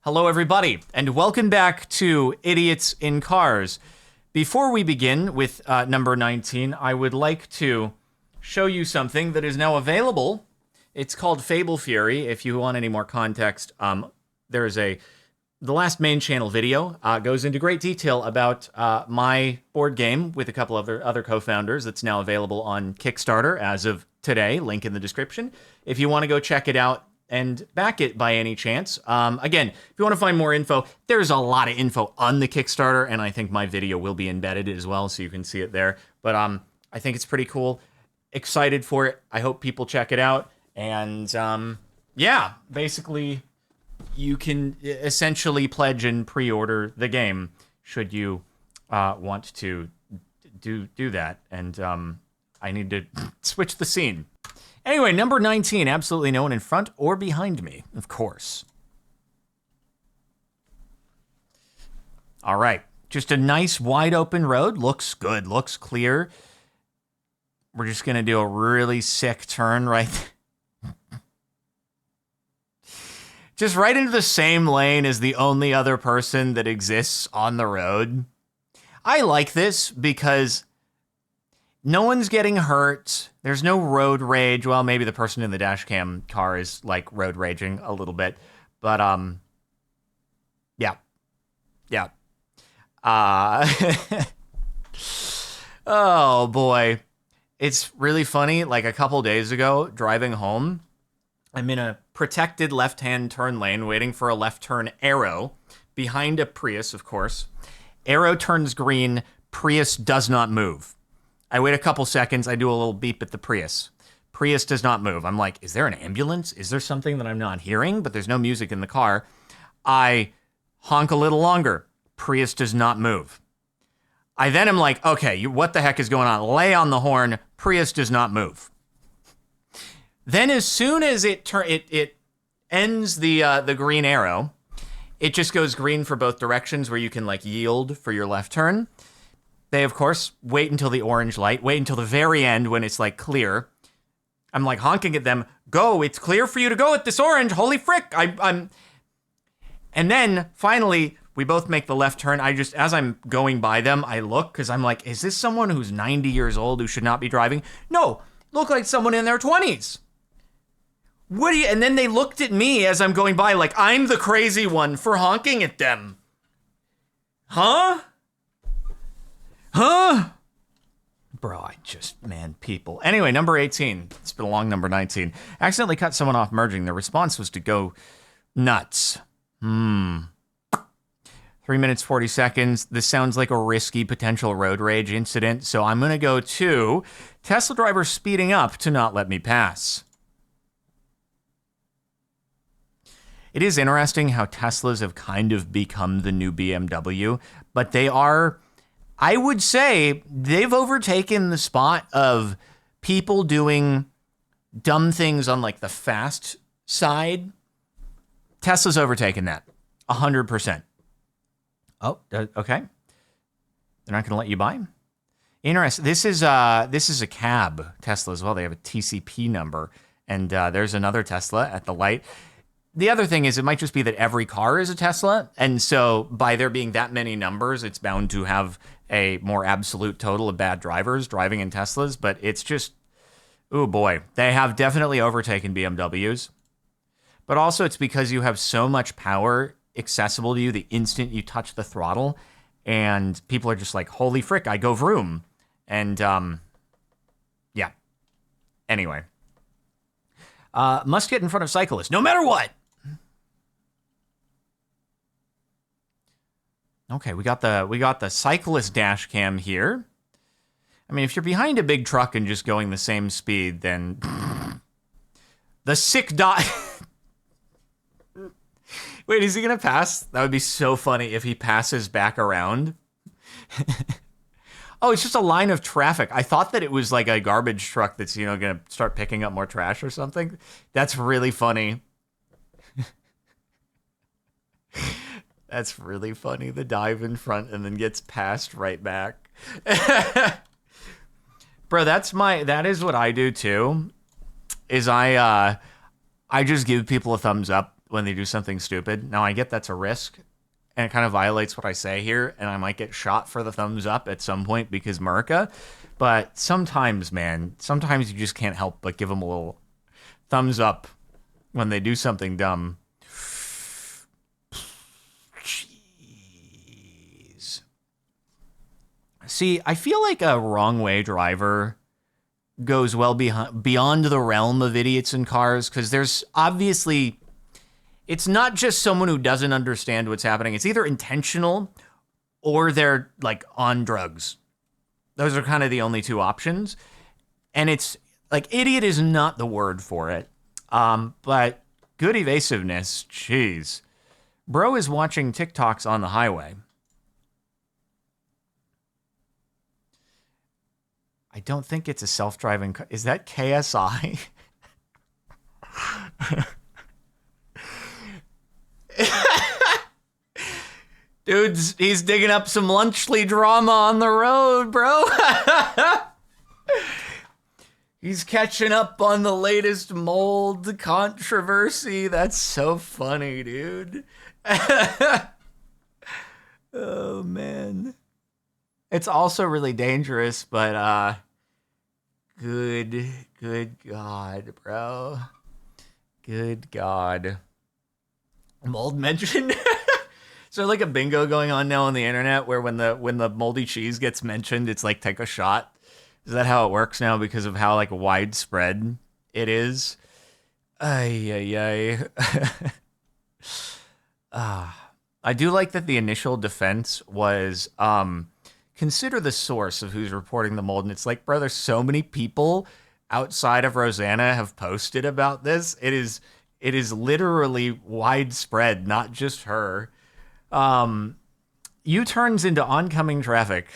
Hello, everybody, and welcome back to Idiots in Cars. Before we begin with number 19, I would like to show you something that is now available. It's called Fable Fury. If you want any more context, there's the last main channel video goes into great detail about my board game with a couple of other co-founders that's now available on Kickstarter as of today. Link in the description. If you want to go check it out and back it by any chance. Again, if you want to find more info, there's a lot of info on the Kickstarter, and I think my video will be embedded as well, so you can see it there. But I think it's pretty cool. Excited for it. I hope people check it out. And yeah, basically, you can essentially pledge and pre-order the game should you want to do that. And I need to switch the scene. Anyway, number 19, absolutely no one in front or behind me, of course. All right, just a nice wide open road. Looks good, looks clear. We're just gonna do a really sick turn right just right into the same lane as the only other person that exists on the road. I like this because no one's getting hurt. There's no road rage. Well, maybe the person in the dash cam car is like road raging a little bit, but yeah. Oh boy, it's really funny. Like a couple days ago, driving home, I'm in a protected left-hand turn lane, waiting for a left turn arrow behind a Prius, of course. Arrow turns green. Prius does not move. I wait a couple seconds. I do a little beep at the Prius. Prius does not move. I'm like, is there an ambulance? Is there something that I'm not hearing? But there's no music in the car. I honk a little longer. Prius does not move. I then am like, okay, what the heck is going on? Lay on the horn. Prius does not move. Then as soon as it ends the green arrow, it just goes green for both directions where you can like yield for your left turn. They, of course, wait until the orange light, wait until the very end when it's, like, clear. I'm, like, honking at them. Go, it's clear for you to go at this orange. Holy frick. I'm... And then, finally, we both make the left turn. As I'm going by them, I look, because I'm like, is this someone who's 90 years old who should not be driving? No, look like someone in their 20s. What do you... And then they looked at me as I'm going by, like, I'm the crazy one for honking at them. Huh? Bro, people. Anyway, number 18. It's been a long number 19. Accidentally cut someone off merging. Their response was to go nuts. 3 minutes, 40 seconds. This sounds like a risky potential road rage incident, so I'm going to go to Tesla driver speeding up to not let me pass. It is interesting how Teslas have kind of become the new BMW, but they are... I would say they've overtaken the spot of people doing dumb things on like the fast side. Tesla's overtaken that 100%. Oh, okay. They're not going to let you buy. Interesting. This is a cab Tesla as well. They have a TCP number, and there's another Tesla at the light. The other thing is it might just be that every car is a Tesla, and so by there being that many numbers, it's bound to have a more absolute total of bad drivers driving in Teslas, but it's just, oh boy, they have definitely overtaken BMWs. But also it's because you have so much power accessible to you the instant you touch the throttle, and people are just like, holy frick, I go vroom. And yeah. Anyway. Must get in front of cyclists, no matter what. Okay, we got the cyclist dash cam here. I mean, if you're behind a big truck and just going the same speed, then the sick Wait, is he gonna pass? That would be so funny if he passes back around. Oh, it's just a line of traffic. I thought that it was like a garbage truck that's, gonna start picking up more trash or something. That's really funny. That's really funny. The dive in front and then gets passed right back. Bro, that is what I do too. Is I just give people a thumbs up when they do something stupid. Now I get that's a risk, and it kind of violates what I say here, and I might get shot for the thumbs up at some point because America. But sometimes, man, sometimes you just can't help but give them a little thumbs up when they do something dumb. Jeez. See, I feel like a wrong way driver goes well beyond the realm of idiots in cars, because there's obviously, it's not just someone who doesn't understand what's happening. It's either intentional or they're like on drugs. Those are kind of the only two options. And it's like, idiot is not the word for it. But good evasiveness, jeez. Bro is watching TikToks on the highway. I don't think it's a self-driving car. Is that KSI? Dude's, he's digging up some lunchly drama on the road, bro. He's catching up on the latest mold controversy. That's so funny, dude. Oh, man. It's also really dangerous, but good God, bro. Good God. Mold mentioned. So like a bingo going on now on the internet where when the moldy cheese gets mentioned, it's like take a shot. Is that how it works now because of how like widespread it is? Ay. I do like that the initial defense was consider the source of who's reporting the mold. And it's like, bro, there's so many people outside of Rosanna have posted about this. It is literally widespread, not just her. U-turns into oncoming traffic.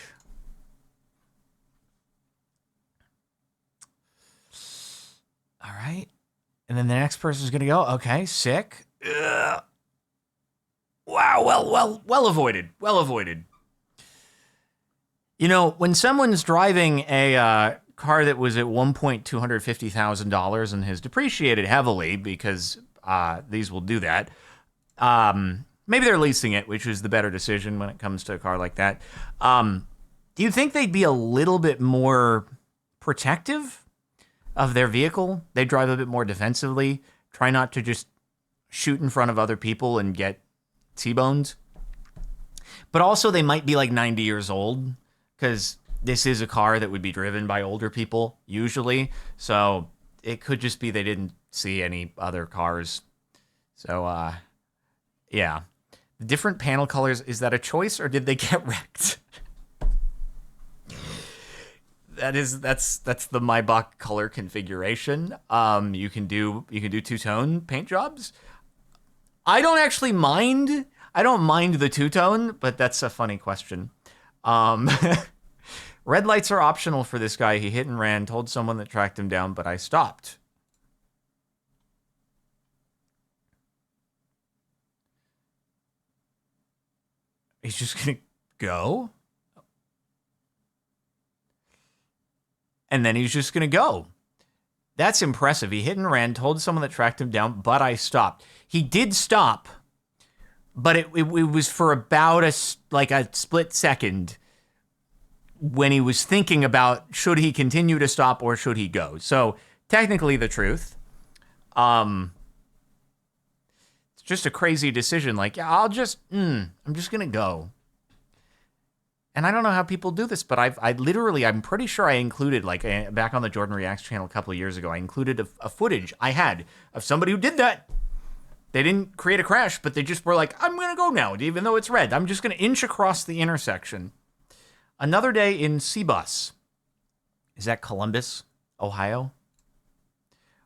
All right. And then the next person's going to go, okay, sick. Ugh. Wow, well avoided. Well avoided. You know, when someone's driving a car that was at one point $250,000 and has depreciated heavily because these will do that, maybe they're leasing it, which is the better decision when it comes to a car like that. Do you think they'd be a little bit more protective of their vehicle? They drive a bit more defensively, try not to just shoot in front of other people and get T-boned. But also they might be like 90 years old because this is a car that would be driven by older people usually. So it could just be they didn't see any other cars. So, yeah. The different panel colors, is that a choice or did they get wrecked? That's the Maybach color configuration. You can do two-tone paint jobs. I don't actually mind. I don't mind the two-tone, but that's a funny question. Red lights are optional for this guy. He hit and ran, told someone that tracked him down, but I stopped. He's just going to go? And then he's just going to go. That's impressive. He hit and ran, told someone that tracked him down, but I stopped. He did stop, but it was for about a split second when he was thinking about should he continue to stop or should he go. So technically the truth. It's just a crazy decision. Like, yeah, I'm just going to go. And I don't know how people do this, but I'm pretty sure I included, back on the Jordan Reacts channel a couple of years ago, I included a footage I had of somebody who did that. They didn't create a crash, but they just were like, I'm going to go now, even though it's red. I'm just going to inch across the intersection. Another day in Cbus. Is that Columbus, Ohio?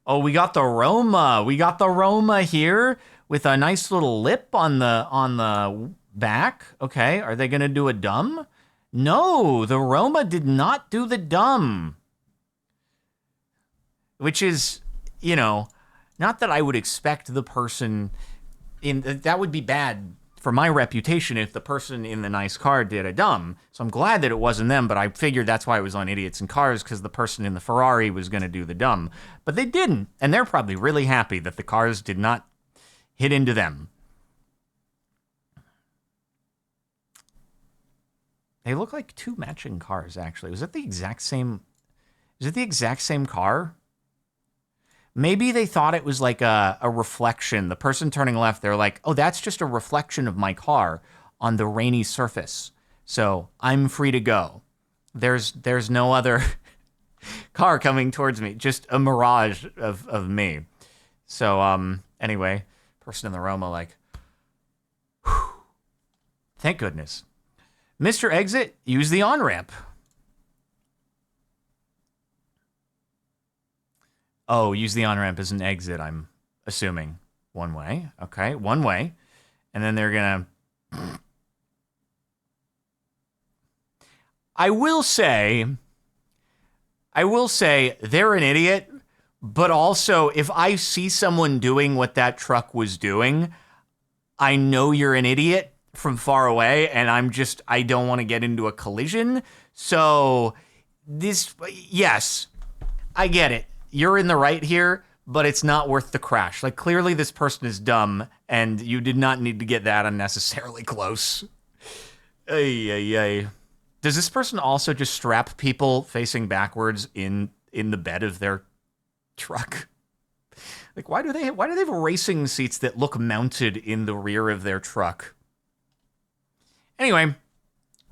Oh, we got the Roma. We got the Roma here with a nice little lip on the back. Okay, are they going to do a dumb? No, the Roma did not do the dumb. Which is, not that I would expect the person that would be bad for my reputation if the person in the nice car did a dumb. So I'm glad that it wasn't them, but I figured that's why it was on Idiots in Cars, because the person in the Ferrari was going to do the dumb. But they didn't, and they're probably really happy that the cars did not hit into them. They look like two matching cars, actually. Was it the exact same? Is it the exact same car? Maybe they thought it was like a reflection. The person turning left, they're like, oh, that's just a reflection of my car on the rainy surface. So I'm free to go. There's no other car coming towards me. Just a mirage of me. So, anyway, person in the Roma like, whew, thank goodness. Mr. Exit, use the on-ramp. Oh, use the on-ramp as an exit, I'm assuming. One way. Okay, one way. And then they're going to... I will say they're an idiot, but also if I see someone doing what that truck was doing, I know you're an idiot from far away, and I don't want to get into a collision. So yes, I get it. You're in the right here, but it's not worth the crash. Like, clearly this person is dumb, and you did not need to get that unnecessarily close. Ay, ay, ay. Does this person also just strap people facing backwards in the bed of their truck? Like, why do they have racing seats that look mounted in the rear of their truck? Anyway,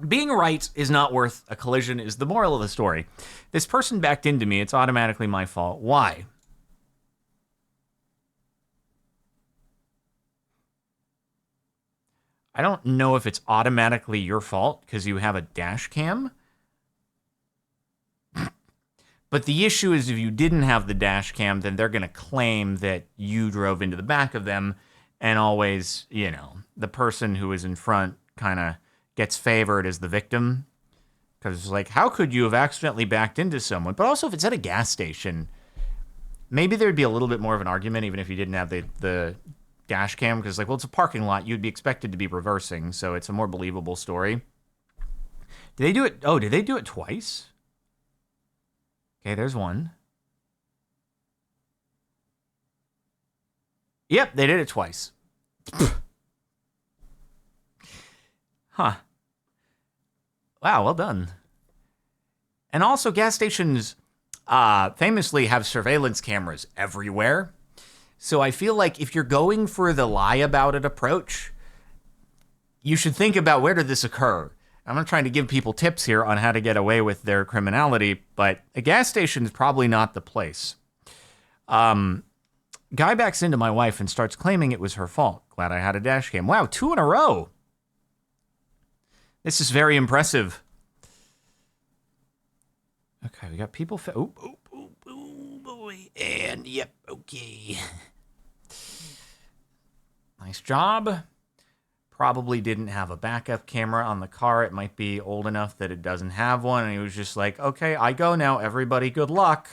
being right is not worth a collision is the moral of the story. This person backed into me. It's automatically my fault. Why? I don't know if it's automatically your fault because you have a dash cam. But the issue is if you didn't have the dash cam, then they're going to claim that you drove into the back of them. And always, the person who is in front kind of gets favored as the victim. Because it's like, how could you have accidentally backed into someone? But also, if it's at a gas station, maybe there'd be a little bit more of an argument, even if you didn't have the dash cam, because it's a parking lot. You'd be expected to be reversing, so it's a more believable story. Did they do it? Oh, did they do it twice? Okay, there's one. Yep, they did it twice. Huh. Wow, well done. And also, gas stations famously have surveillance cameras everywhere. So I feel like if you're going for the lie about it approach, you should think about where did this occur. I'm not trying to give people tips here on how to get away with their criminality, but a gas station is probably not the place. Guy backs into my wife and starts claiming it was her fault. Glad I had a dash cam. Wow, 2 in a row. This is very impressive. Okay, we got people... Oh, boy. And, yep, okay. Nice job. Probably didn't have a backup camera on the car. It might be old enough that it doesn't have one. And he was just like, okay, I go now. Everybody, good luck.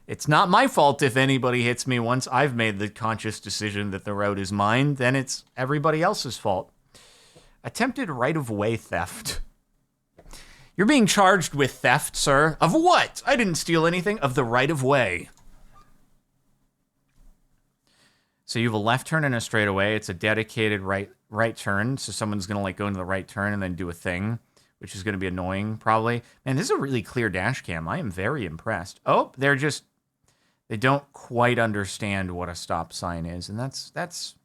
It's not my fault if anybody hits me once I've made the conscious decision that the road is mine. Then it's everybody else's fault. Attempted right-of-way theft. You're being charged with theft, sir. Of what? I didn't steal anything. Of the right-of-way. So you have a left turn and a straightaway. It's a dedicated right turn. So someone's going to go into the right turn and then do a thing, which is going to be annoying, probably. Man, this is a really clear dash cam. I am very impressed. Oh, they don't quite understand what a stop sign is. And it's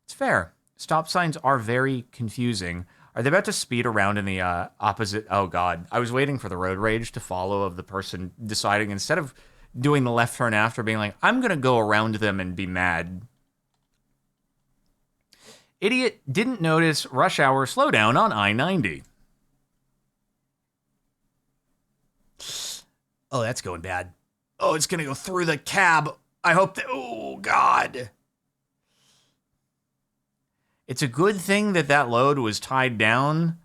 fair. Stop signs are very confusing. Are they about to speed around in the opposite? Oh, God. I was waiting for the road rage to follow of the person deciding, instead of doing the left turn after, being like, I'm going to go around them and be mad. Idiot didn't notice rush hour slowdown on I-90. Oh, that's going bad. Oh, it's going to go through the cab. I hope that... Oh, God. It's a good thing that load was tied down.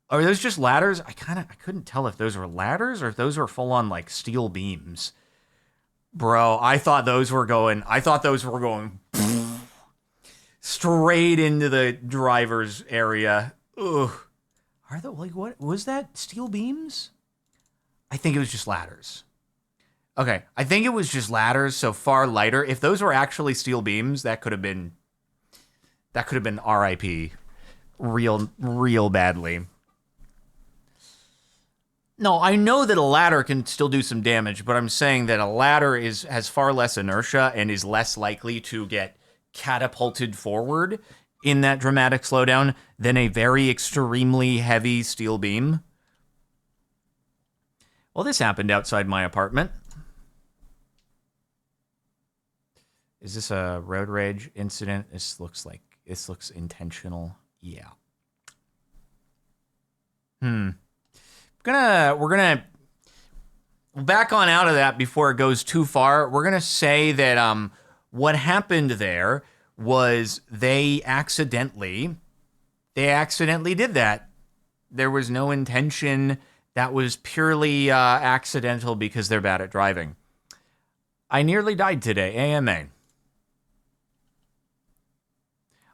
Are those just ladders? I couldn't tell if those were ladders or if those were full-on, steel beams. Bro, I thought those were going straight into the driver's area. Ugh. What was that? Steel beams? I think it was just ladders. Okay, I think it was just ladders, so far lighter. If those were actually steel beams, that could have been RIP real badly. No, I know that a ladder can still do some damage, but I'm saying that a ladder has far less inertia and is less likely to get catapulted forward in that dramatic slowdown than a very extremely heavy steel beam. Well, this happened outside my apartment. Is this a road rage incident? This looks intentional. Yeah. We're gonna back on out of that before it goes too far. We're gonna say that what happened there was they accidentally did that. There was no intention. That was purely accidental because they're bad at driving. I nearly died today. AMA.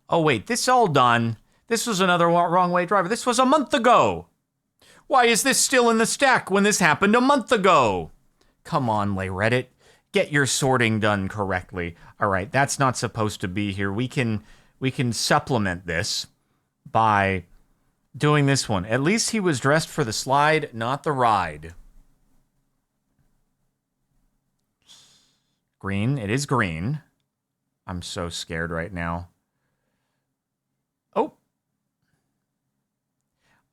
Oh, wait, this all done. This was another wrong way driver. This was a month ago. Why is this still in the stack when this happened a month ago? Come on, Reddit. Get your sorting done correctly. All right, that's not supposed to be here. We can supplement this by doing this one. At least he was dressed for the slide, not the ride. Green. It is green. I'm so scared right now. Oh.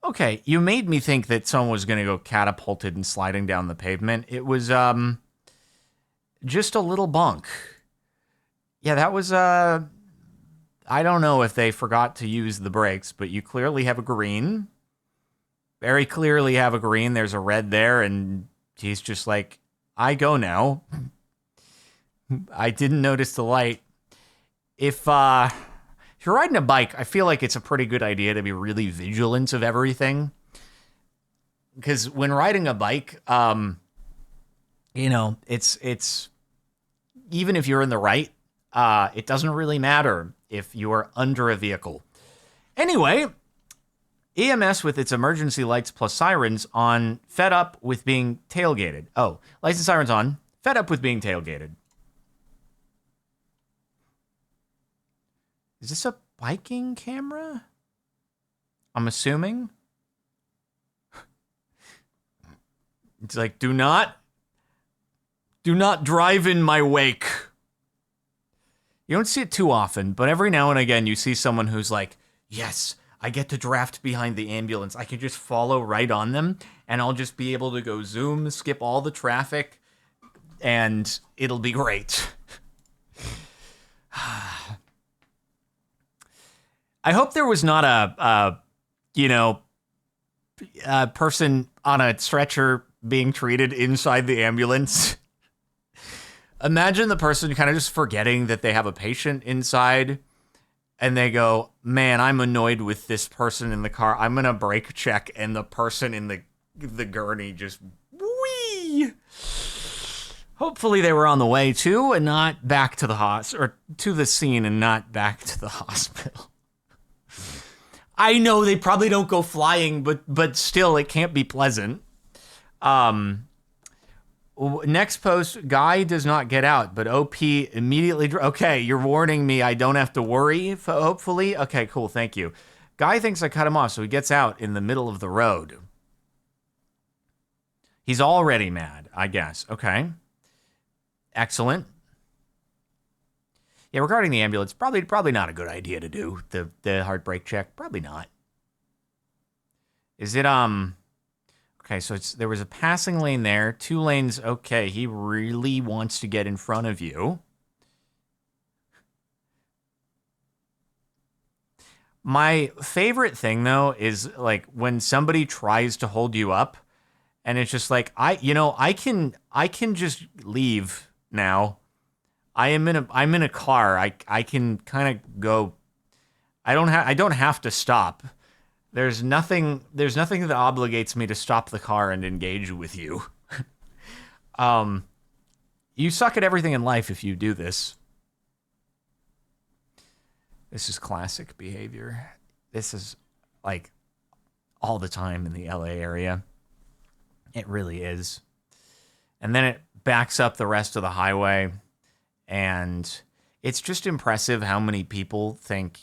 Okay, you made me think that someone was going to go catapulted and sliding down the pavement. It was just a little bunk. Yeah, that was I don't know if they forgot to use the brakes, but you clearly have a green. Very clearly have a green. There's a red there, and he's just like, I go now. I didn't notice the light. If you're riding a bike, I feel like it's a pretty good idea to be really vigilant of everything. Because when riding a bike, it's even if you're in the right, it doesn't really matter if you're under a vehicle. Anyway, EMS with its emergency lights plus sirens on, fed up with being tailgated. Oh, lights and sirens on, fed up with being tailgated. Is this a biking camera? I'm assuming. It's like, do not drive in my wake. You don't see it too often, but every now and again you see someone who's like, yes, I get to draft behind the ambulance. I can just follow right on them, and I'll just be able to go zoom, skip all the traffic, and it'll be great. I hope there was not a person on a stretcher being treated inside the ambulance. Imagine the person kind of just forgetting that they have a patient inside, and they go, man, I'm annoyed with this person in the car. I'm going to brake check, and the person in the gurney just, whee! Hopefully they were on the way to and not back to the or to the scene and not back to the hospital. I know they probably don't go flying, but still, it can't be pleasant. Next post, guy does not get out, but OP immediately... Okay, you're warning me I don't have to worry, hopefully? Okay, cool, thank you. Guy thinks I cut him off, so he gets out in the middle of the road. He's already mad, I guess. Okay. Excellent. Yeah, regarding the ambulance, probably not a good idea to do the hard brake check. Probably not. Is it okay, so there was a passing lane there, 2 lanes. Okay, he really wants to get in front of you. My favorite thing though is like when somebody tries to hold you up and it's just like I can just leave now. I'm in a car. I can kind of go. I don't have to stop. There's nothing that obligates me to stop the car and engage with you. You suck at everything in life if you do this. This is classic behavior. This is like all the time in the LA area. It really is. and then it backs up the rest of the highway. And it's just impressive how many people think,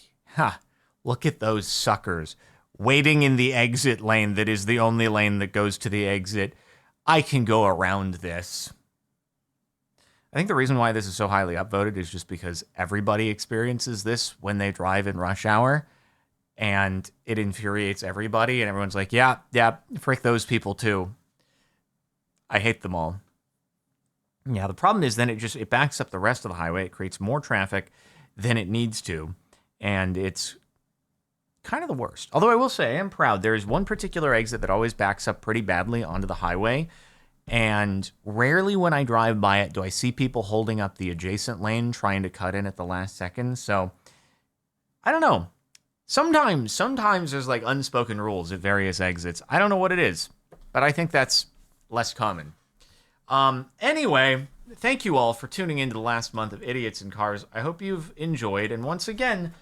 look at those suckers waiting in the exit lane that is the only lane that goes to the exit. I can go around this. I think the reason why this is so highly upvoted is just because everybody experiences this when they drive in rush hour, and it infuriates everybody, and everyone's like, yeah, frick those people too. I hate them all. Yeah, the problem is then it backs up the rest of the highway. It creates more traffic than it needs to, and it's kind of the worst. Although I will say I am proud. There is one particular exit that always backs up pretty badly onto the highway, and rarely when I drive by it do I see people holding up the adjacent lane trying to cut in at the last second. So I don't know. Sometimes there's like unspoken rules at various exits. I don't know what it is, but I think that's less common. Anyway, thank you all for tuning into the last month of Idiots in Cars. I hope you've enjoyed, and once again,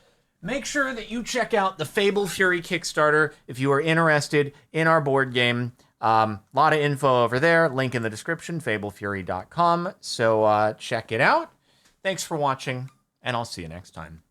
make sure that you check out the Fable Fury Kickstarter if you are interested in our board game. A lot of info over there. Link in the description, fablefury.com. So check it out. Thanks for watching, and I'll see you next time.